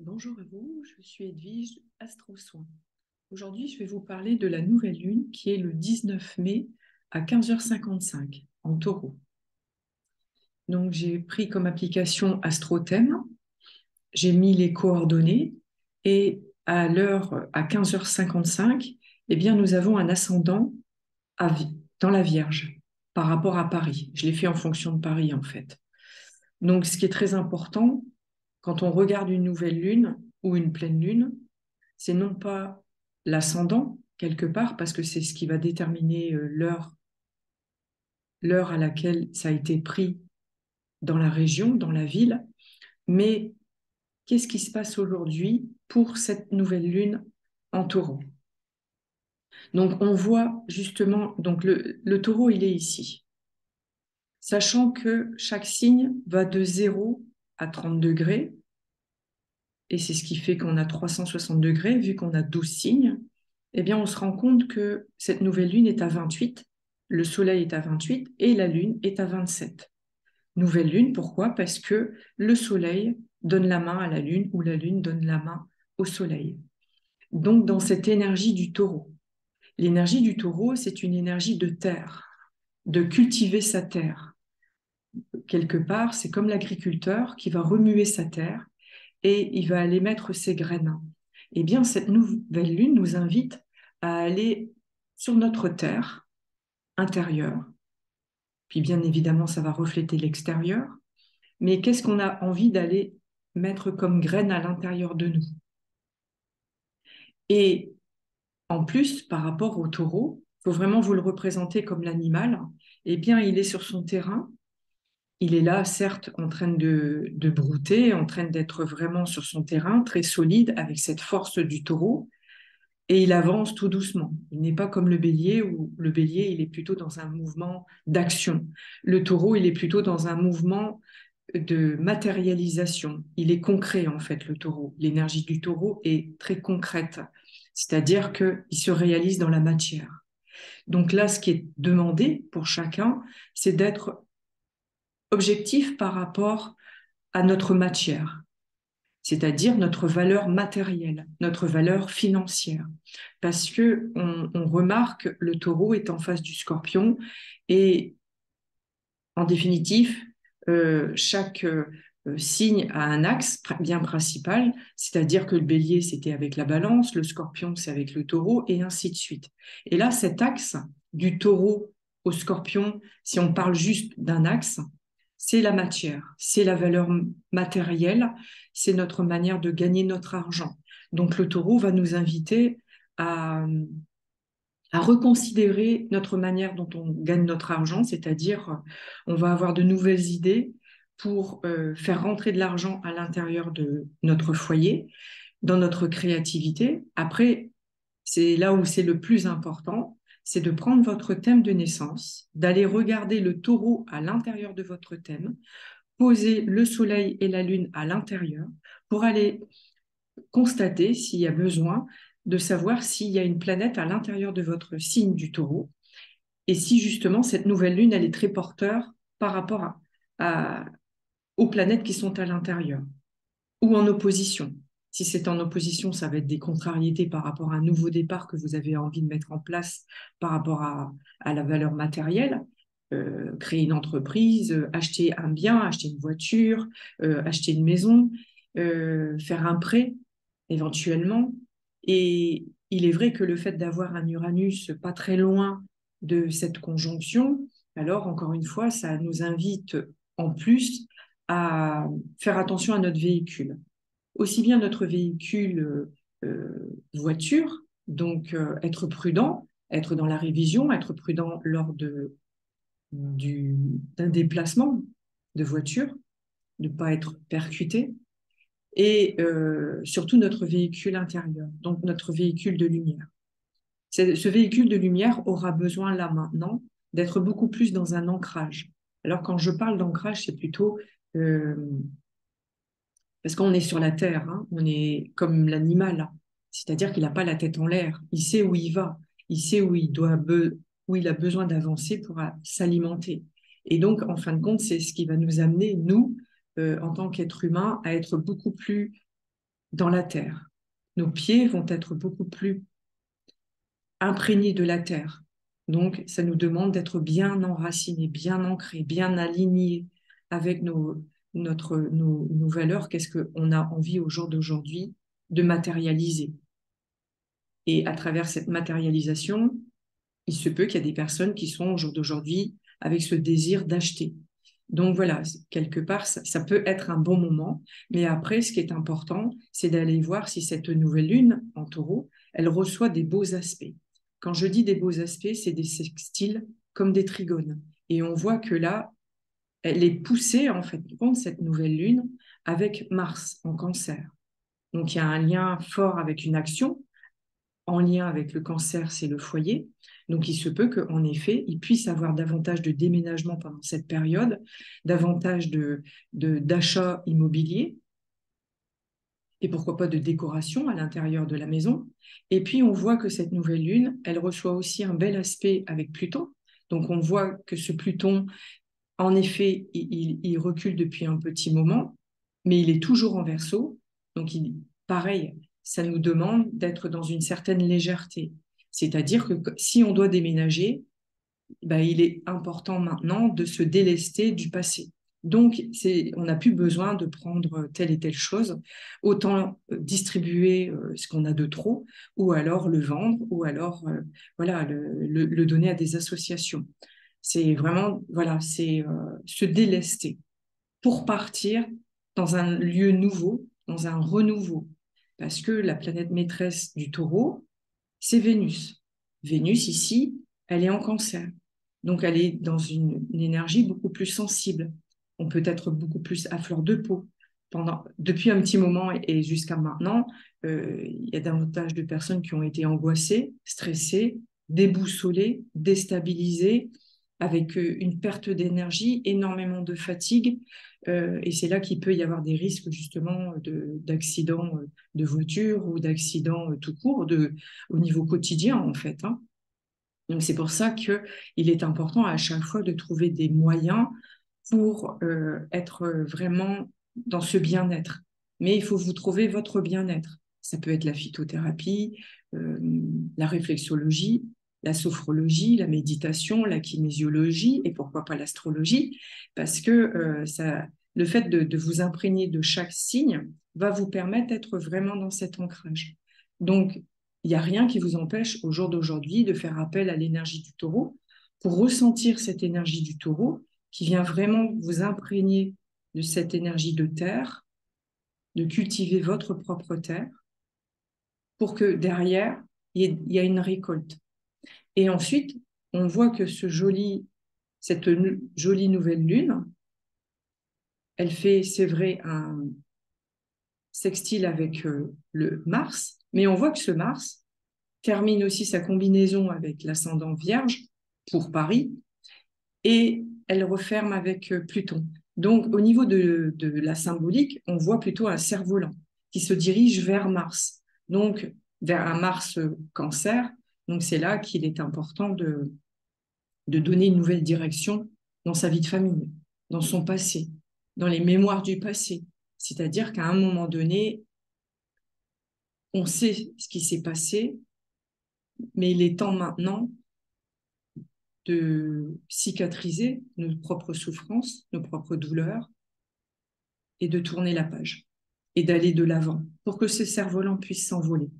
Bonjour à vous, je suis Edwige, Astro Soin. Aujourd'hui, je vais vous parler de la nouvelle lune qui est le 19 mai à 15h55 en Taureau. Donc, j'ai pris comme application AstroThème, j'ai mis les coordonnées et à l'heure à 15h55, eh bien, nous avons un ascendant dans la Vierge par rapport à Paris. Je l'ai fait en fonction de Paris en fait. Donc, ce qui est très important quand on regarde une nouvelle lune ou une pleine lune, c'est non pas l'ascendant, quelque part, parce que c'est ce qui va déterminer l'heure à laquelle ça a été pris dans la région, dans la ville, mais qu'est-ce qui se passe aujourd'hui pour cette nouvelle lune en taureau. Donc on voit justement, donc le taureau, il est ici, sachant que chaque signe va de 0 à 30 degrés, et c'est ce qui fait qu'on a 360 degrés, vu qu'on a 12 signes. Eh bien, on se rend compte que cette nouvelle lune est à 28, le soleil est à 28 et la lune est à 27. Nouvelle lune, pourquoi? Parce que le soleil donne la main à la lune ou la lune donne la main au soleil. Donc, dans cette énergie du taureau. L'énergie du taureau, c'est une énergie de terre, de cultiver sa terre. Quelque part, c'est comme l'agriculteur qui va remuer sa terre et il va aller mettre ses graines. Eh bien, cette nouvelle lune nous invite à aller sur notre terre intérieure, puis bien évidemment, ça va refléter l'extérieur, mais qu'est-ce qu'on a envie d'aller mettre comme graines à l'intérieur de nous? Et en plus, par rapport au taureau, il faut vraiment vous le représenter comme l'animal, eh bien, il est sur son terrain, il est là, certes, en train de brouter, en train d'être vraiment sur son terrain, très solide, avec cette force du taureau, et il avance tout doucement. Il n'est pas comme le bélier, où le bélier, il est plutôt dans un mouvement d'action. Le taureau, il est plutôt dans un mouvement de matérialisation. Il est concret, en fait, le taureau. L'énergie du taureau est très concrète, c'est-à-dire qu'il se réalise dans la matière. Donc là, ce qui est demandé pour chacun, c'est d'être objectif par rapport à notre matière, c'est-à-dire notre valeur matérielle, notre valeur financière. Parce que on remarque le taureau est en face du scorpion et en définitive, chaque signe a un axe bien principal, c'est-à-dire que le bélier, c'était avec la balance, le scorpion, c'est avec le taureau, et ainsi de suite. Et là, cet axe du taureau au scorpion, si on parle juste d'un axe, c'est la matière, c'est la valeur matérielle, c'est notre manière de gagner notre argent. Donc le taureau va nous inviter à, à reconsidérer notre manière dont on gagne notre argent, c'est-à-dire on va avoir de nouvelles idées pour faire rentrer de l'argent à l'intérieur de notre foyer, dans notre créativité. Après, c'est là où c'est le plus important, c'est de prendre votre thème de naissance, d'aller regarder le taureau à l'intérieur de votre thème, poser le soleil et la lune à l'intérieur pour aller constater s'il y a besoin de savoir s'il y a une planète à l'intérieur de votre signe du taureau et si justement cette nouvelle lune, elle est très porteur par rapport à- aux planètes qui sont à l'intérieur ou en opposition. Si c'est en opposition, ça va être des contrariétés par rapport à un nouveau départ que vous avez envie de mettre en place par rapport à la valeur matérielle. Créer une entreprise, acheter un bien, acheter une voiture, acheter une maison, faire un prêt éventuellement. Et il est vrai que le fait d'avoir un Uranus pas très loin de cette conjonction, alors encore une fois, ça nous invite en plus à faire attention à notre véhicule. Aussi bien notre véhicule voiture, donc être prudent, être dans la révision, être prudent lors d'un déplacement de voiture, de ne pas être percuté, et surtout notre véhicule intérieur, donc notre véhicule de lumière. Ce véhicule de lumière aura besoin là maintenant d'être beaucoup plus dans un ancrage. Alors quand je parle d'ancrage, c'est plutôt euh, parce qu'on est sur la terre, hein, on est comme l'animal, c'est-à-dire qu'il n'a pas la tête en l'air, il sait où il va, il sait où il a besoin d'avancer pour s'alimenter. Et donc, en fin de compte, c'est ce qui va nous amener, nous, en tant qu'êtres humains, à être beaucoup plus dans la terre. Nos pieds vont être beaucoup plus imprégnés de la terre. Donc, ça nous demande d'être bien enracinés, bien ancrés, bien alignés avec nos valeurs. Qu'est-ce qu'on a envie au jour d'aujourd'hui de matérialiser? Et à travers cette matérialisation, il se peut qu'il y a des personnes qui sont au jour d'aujourd'hui avec ce désir d'acheter. Donc voilà, quelque part, ça peut être un bon moment, mais après, ce qui est important, c'est d'aller voir si cette nouvelle lune en taureau, elle reçoit des beaux aspects. Quand je dis des beaux aspects, c'est des sextiles comme des trigones. Et on voit que là, elle est poussée, en fait, contre cette nouvelle lune avec Mars en cancer. Donc il y a un lien fort avec une action, en lien avec le cancer, c'est le foyer. Donc, il se peut qu'en effet, il puisse avoir davantage de déménagement pendant cette période, davantage d'achats immobiliers et pourquoi pas de décoration à l'intérieur de la maison. Et puis, on voit que cette nouvelle lune, elle reçoit aussi un bel aspect avec Pluton. Donc, on voit que ce Pluton, en effet, il recule depuis un petit moment, mais il est toujours en Verseau. Donc, pareil, ça nous demande d'être dans une certaine légèreté. C'est-à-dire que si on doit déménager, ben, il est important maintenant de se délester du passé. Donc, on n'a plus besoin de prendre telle et telle chose, autant distribuer ce qu'on a de trop, ou alors le vendre, ou alors voilà, le donner à des associations. C'est vraiment, voilà, c'est se délester pour partir dans un lieu nouveau, dans un renouveau. Parce que la planète maîtresse du taureau, c'est Vénus. Vénus, ici, elle est en cancer. Donc, elle est dans une énergie beaucoup plus sensible. On peut être beaucoup plus à fleur de peau. Depuis un petit moment et jusqu'à maintenant, il y a davantage de personnes qui ont été angoissées, stressées, déboussolées, déstabilisées, avec une perte d'énergie, énormément de fatigue. Et c'est là qu'il peut y avoir des risques justement d'accidents de voiture ou d'accidents tout court au niveau quotidien en fait. Hein. Donc c'est pour ça qu'il est important à chaque fois de trouver des moyens pour être vraiment dans ce bien-être. Mais il faut vous trouver votre bien-être. Ça peut être la phytothérapie, euh, la réflexologie, la sophrologie, la méditation, la kinésiologie et pourquoi pas l'astrologie, parce que le fait de vous imprégner de chaque signe va vous permettre d'être vraiment dans cet ancrage. Donc, il n'y a rien qui vous empêche au jour d'aujourd'hui de faire appel à l'énergie du taureau pour ressentir cette énergie du taureau qui vient vraiment vous imprégner de cette énergie de terre, de cultiver votre propre terre pour que derrière, il y ait une récolte. Et ensuite, on voit que cette jolie nouvelle lune, elle fait, c'est vrai, un sextile avec le Mars, mais on voit que ce Mars termine aussi sa combinaison avec l'ascendant Vierge pour Paris, et elle referme avec Pluton. Donc, au niveau de la symbolique, on voit plutôt un cerf-volant qui se dirige vers Mars, donc vers un Mars cancer. Donc, c'est là qu'il est important de donner une nouvelle direction dans sa vie de famille, dans son passé, dans les mémoires du passé. C'est-à-dire qu'à un moment donné, on sait ce qui s'est passé, mais il est temps maintenant de cicatriser nos propres souffrances, nos propres douleurs, et de tourner la page et d'aller de l'avant pour que ce cerf-volant puisse s'envoler.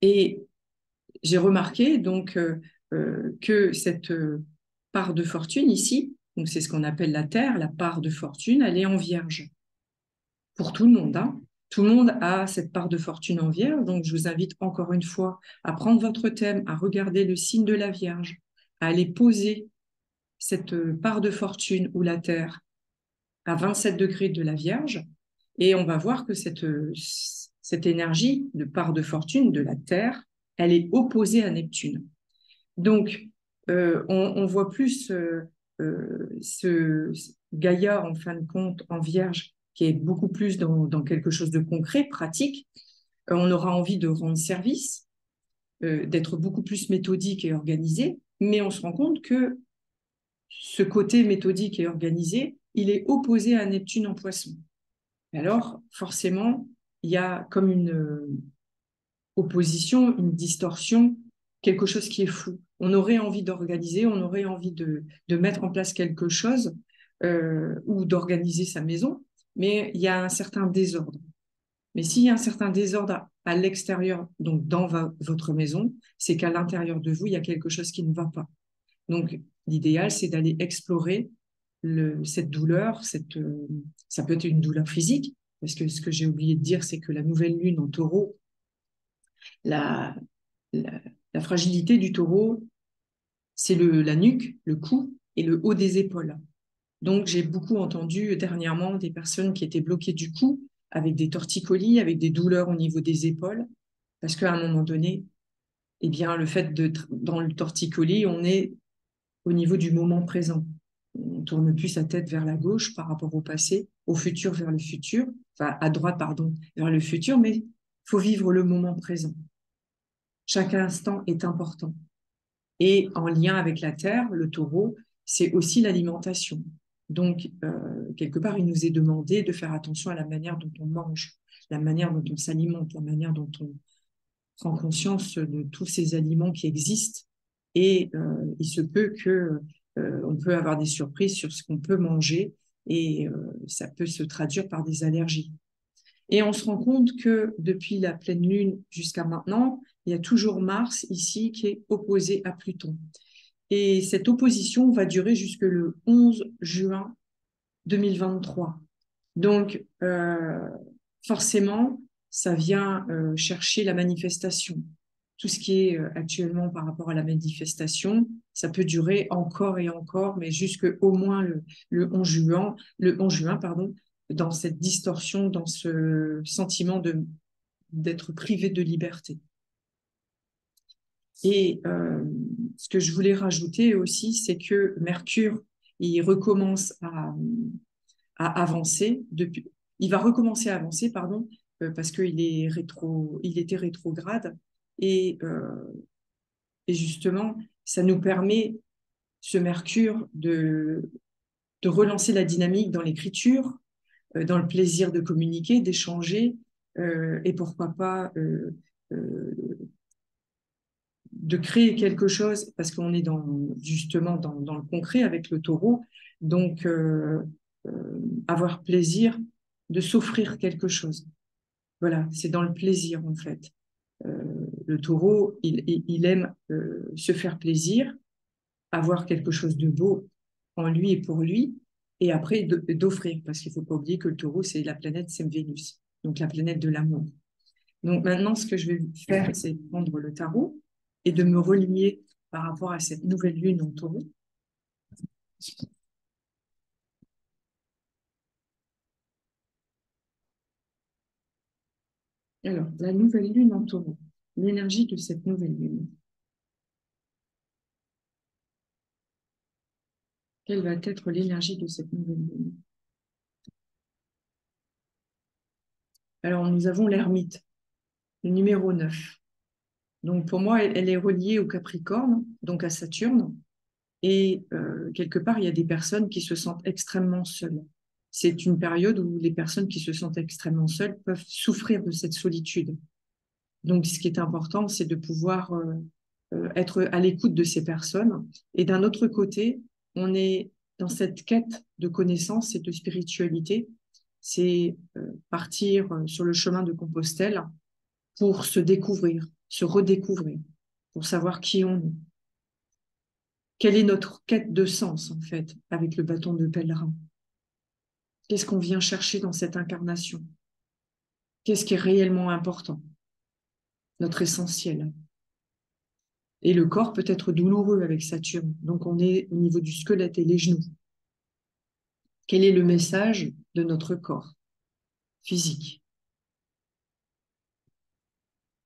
Et j'ai remarqué donc que cette part de fortune ici, donc c'est ce qu'on appelle la Terre, la part de fortune, elle est en Vierge pour tout le monde. Hein. Tout le monde a cette part de fortune en Vierge, donc je vous invite encore une fois à prendre votre thème, à regarder le signe de la Vierge, à aller poser cette part de fortune ou la Terre à 27 degrés de la Vierge, et on va voir que cette énergie de part de fortune de la Terre, elle est opposée à Neptune. Donc, on voit plus ce Gaïa, en fin de compte, en Vierge, qui est beaucoup plus dans quelque chose de concret, pratique. On aura envie de rendre service, d'être beaucoup plus méthodique et organisé, mais on se rend compte que ce côté méthodique et organisé, il est opposé à Neptune en Poisson. Alors, forcément, il y a comme une opposition, une distorsion, quelque chose qui est flou. On aurait envie d'organiser, on aurait envie de mettre en place quelque chose ou d'organiser sa maison, mais il y a un certain désordre. Mais s'il y a un certain désordre à l'extérieur, donc dans votre maison, c'est qu'à l'intérieur de vous, il y a quelque chose qui ne va pas. Donc, l'idéal, c'est d'aller explorer cette douleur. Ça peut être une douleur physique, parce que ce que j'ai oublié de dire, c'est que la nouvelle lune en taureau, la, la, la fragilité du taureau, c'est la nuque, le cou et le haut des épaules. Donc, j'ai beaucoup entendu dernièrement des personnes qui étaient bloquées du cou, avec des torticolis, avec des douleurs au niveau des épaules, parce qu'à un moment donné, eh bien, le fait dans le torticolis, on est au niveau du moment présent. On tourne plus sa tête vers la gauche par rapport au passé, au futur vers le futur, enfin à droite, pardon, vers le futur, mais il faut vivre le moment présent. Chaque instant est important. Et en lien avec la terre, le taureau, c'est aussi l'alimentation. Donc, quelque part, il nous est demandé de faire attention à la manière dont on mange, la manière dont on s'alimente, la manière dont on prend conscience de tous ces aliments qui existent. Et il se peut que on peut avoir des surprises sur ce qu'on peut manger et ça peut se traduire par des allergies. Et on se rend compte que depuis la pleine lune jusqu'à maintenant, il y a toujours Mars ici qui est opposé à Pluton. Et cette opposition va durer jusque le 11 juin 2023. Donc, forcément, ça vient chercher la manifestation. Tout ce qui est actuellement par rapport à la manifestation, ça peut durer encore et encore, mais jusque au moins le 11 juin, pardon, dans cette distorsion, dans ce sentiment d'être privé de liberté. Et ce que je voulais rajouter aussi, c'est que Mercure, il recommence à avancer depuis. Il va recommencer à avancer, pardon, parce il était rétrograde et justement, ça nous permet ce Mercure de relancer la dynamique dans l'écriture, dans le plaisir de communiquer, d'échanger et pourquoi pas euh, de créer quelque chose parce qu'on est justement dans le concret avec le taureau. Donc, avoir plaisir de s'offrir quelque chose. Voilà, c'est dans le plaisir en fait. Euh, le taureau, il aime se faire plaisir, avoir quelque chose de beau en lui et pour lui, et après d'offrir, parce qu'il ne faut pas oublier que le taureau, c'est la planète, c'est Vénus, donc la planète de l'amour. Donc maintenant, ce que je vais faire, c'est prendre le tarot et de me relier par rapport à cette nouvelle lune en taureau. Alors, la nouvelle lune en taureau, l'énergie de cette nouvelle lune. Quelle va être l'énergie de cette nouvelle lune? Alors, nous avons l'ermite, le numéro 9. Donc, pour moi, elle est reliée au Capricorne, donc à Saturne. Et quelque part, il y a des personnes qui se sentent extrêmement seules. C'est une période où les personnes qui se sentent extrêmement seules peuvent souffrir de cette solitude. Donc, ce qui est important, c'est de pouvoir être à l'écoute de ces personnes. Et d'un autre côté, on est dans cette quête de connaissance et de spiritualité. C'est partir sur le chemin de Compostelle pour se découvrir, se redécouvrir, pour savoir qui on est. Quelle est notre quête de sens, en fait, avec le bâton de pèlerin? Qu'est-ce qu'on vient chercher dans cette incarnation? Qu'est-ce qui est réellement important? Notre essentiel. Et le corps peut être douloureux avec Saturne. Donc, on est au niveau du squelette et les genoux. Quel est le message de notre corps physique?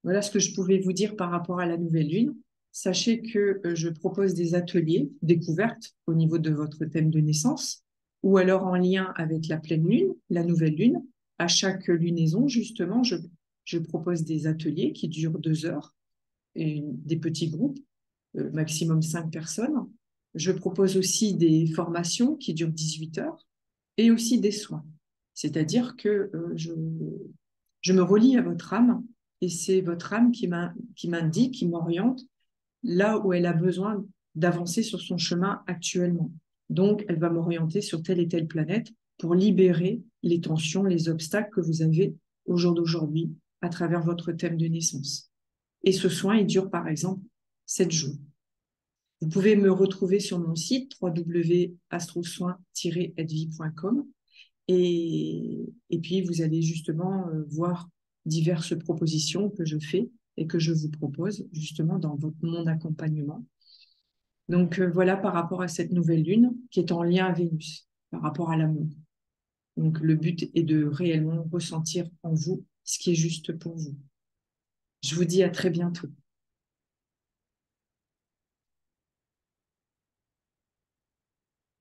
Voilà ce que je pouvais vous dire par rapport à la nouvelle lune. Sachez que je propose des ateliers découvertes au niveau de votre thème de naissance ou alors en lien avec la pleine lune, la nouvelle lune. À chaque lunaison, justement, je propose des ateliers qui durent 2 heures, et des petits groupes, maximum 5 personnes. Je propose aussi des formations qui durent 18 heures et aussi des soins. C'est-à-dire que je me relie à votre âme et c'est votre âme qui m'indique, qui m'oriente là où elle a besoin d'avancer sur son chemin actuellement. Donc, elle va m'orienter sur telle et telle planète pour libérer les tensions, les obstacles que vous avez au jour d'aujourd'hui à travers votre thème de naissance. Et ce soin, il dure par exemple 7 jours. Vous pouvez me retrouver sur mon site www.astrosoin-edvie.com et puis vous allez justement voir diverses propositions que je fais et que je vous propose justement dans mon accompagnement. Donc voilà par rapport à cette nouvelle lune qui est en lien à Vénus, par rapport à l'amour. Donc le but est de réellement ressentir en vous ce qui est juste pour vous. Je vous dis à très bientôt.